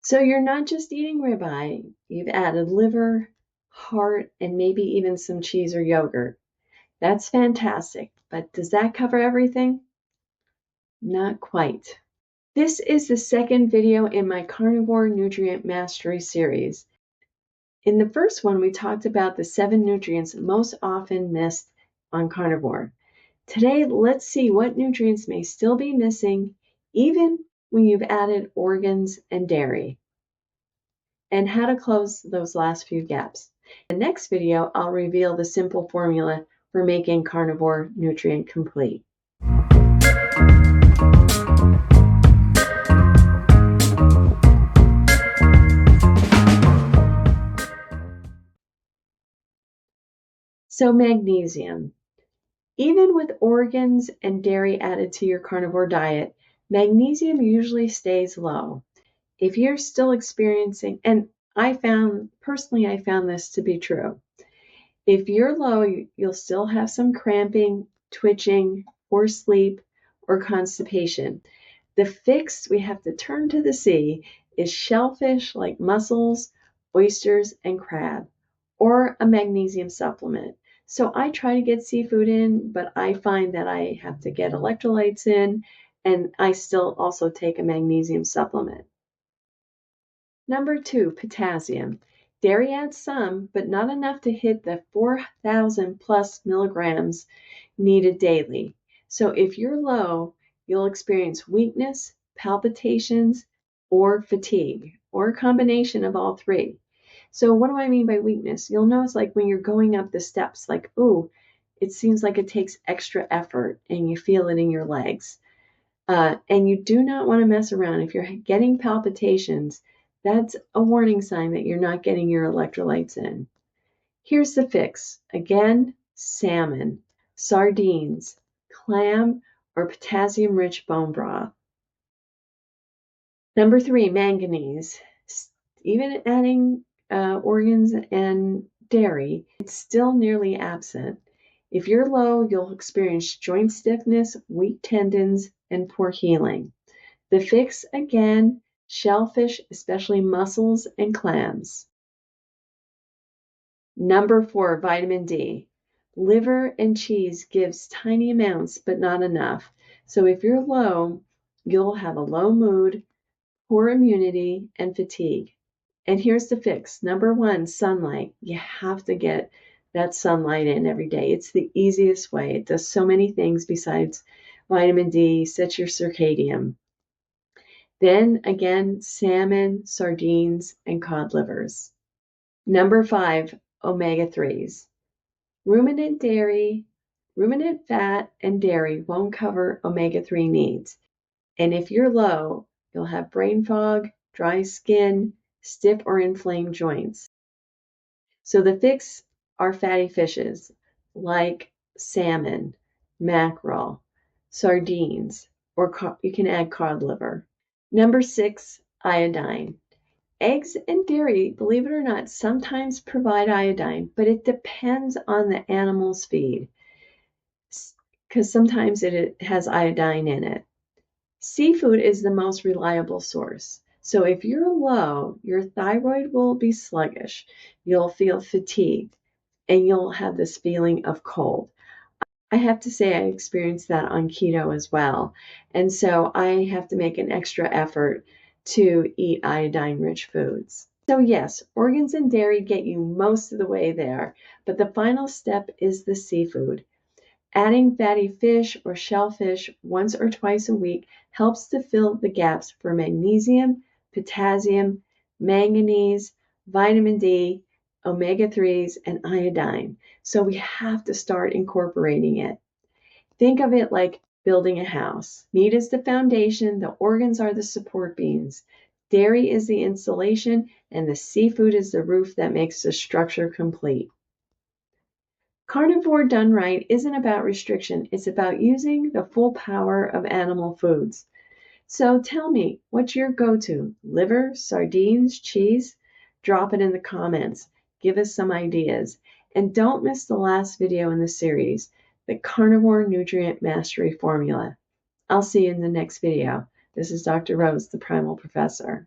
So you're not just eating ribeye, you've added liver, heart, and maybe even some cheese or yogurt. That's fantastic, but does that cover everything? Not quite. This is the second video in my Carnivore Nutrient Mastery series. In the first one, we talked about the 7 nutrients most often missed on carnivore. Today, let's see what nutrients may still be missing even when you've added organs and dairy, and how to close those last few gaps. In the next video, I'll reveal the simple formula for making carnivore nutrient complete. So magnesium. Even with organs and dairy added to your carnivore diet, magnesium usually stays low. If you're still experiencing, and I found this to be true. If you're low, you'll still have some cramping, twitching, poor sleep, or constipation. The fix we have to turn to the sea is shellfish like mussels, oysters, and crab, or a magnesium supplement. So I try to get seafood in, but I find that I have to get electrolytes in, and I still also take a magnesium supplement. Number 2, potassium. Dairy adds some, but not enough to hit the 4,000 plus milligrams needed daily. So if you're low, you'll experience weakness, palpitations, or fatigue, or a combination of all three. So what do I mean by weakness? You'll notice like when you're going up the steps, like, ooh, it seems like it takes extra effort and you feel it in your legs. And you do not want to mess around. If you're getting palpitations, that's a warning sign that you're not getting your electrolytes in. Here's the fix. Again, salmon, sardines, clam, or potassium-rich bone broth. Number 3, manganese. Even adding organs and dairy, it's still nearly absent. If you're low, you'll experience joint stiffness, weak tendons, and poor healing. The fix, again, shellfish, especially mussels and clams. Number 4, vitamin D. Liver and cheese gives tiny amounts, but not enough. So if you're low, you'll have a low mood, poor immunity, and fatigue. And here's the fix. Number 1, sunlight. You have to get that sunlight in every day. It's the easiest way. It does so many things besides vitamin D, sets your circadian. Then again, salmon, sardines, and cod livers. Number 5, omega-3s. Ruminant fat and dairy won't cover omega-3 needs. And if you're low, you'll have brain fog, dry skin, stiff or inflamed joints. So the fix are fatty fishes like salmon, mackerel, sardines, or you can add cod liver. Number 6, iodine. Eggs and dairy, believe it or not, sometimes provide iodine, but it depends on the animal's feed because sometimes it has iodine in it. Seafood is the most reliable source. So if you're low, your thyroid will be sluggish, you'll feel fatigued, and you'll have this feeling of cold. I have to say I experienced that on keto as well. And so I have to make an extra effort to eat iodine-rich foods. So yes, organs and dairy get you most of the way there, but the final step is the seafood. Adding fatty fish or shellfish once or twice a week helps to fill the gaps for magnesium, potassium, manganese, vitamin D, omega-3s, and iodine. So we have to start incorporating it. Think of it like building a house. Meat is the foundation, the organs are the support beams, dairy is the insulation, and the seafood is the roof that makes the structure complete. Carnivore done right isn't about restriction, it's about using the full power of animal foods. So tell me, what's your go-to? Liver, sardines, cheese? Drop it in the comments. Give us some ideas. And don't miss the last video in the series, the Carnivore Nutrient Mastery Formula. I'll see you in the next video. This is Dr. Rose, the Primal Professor.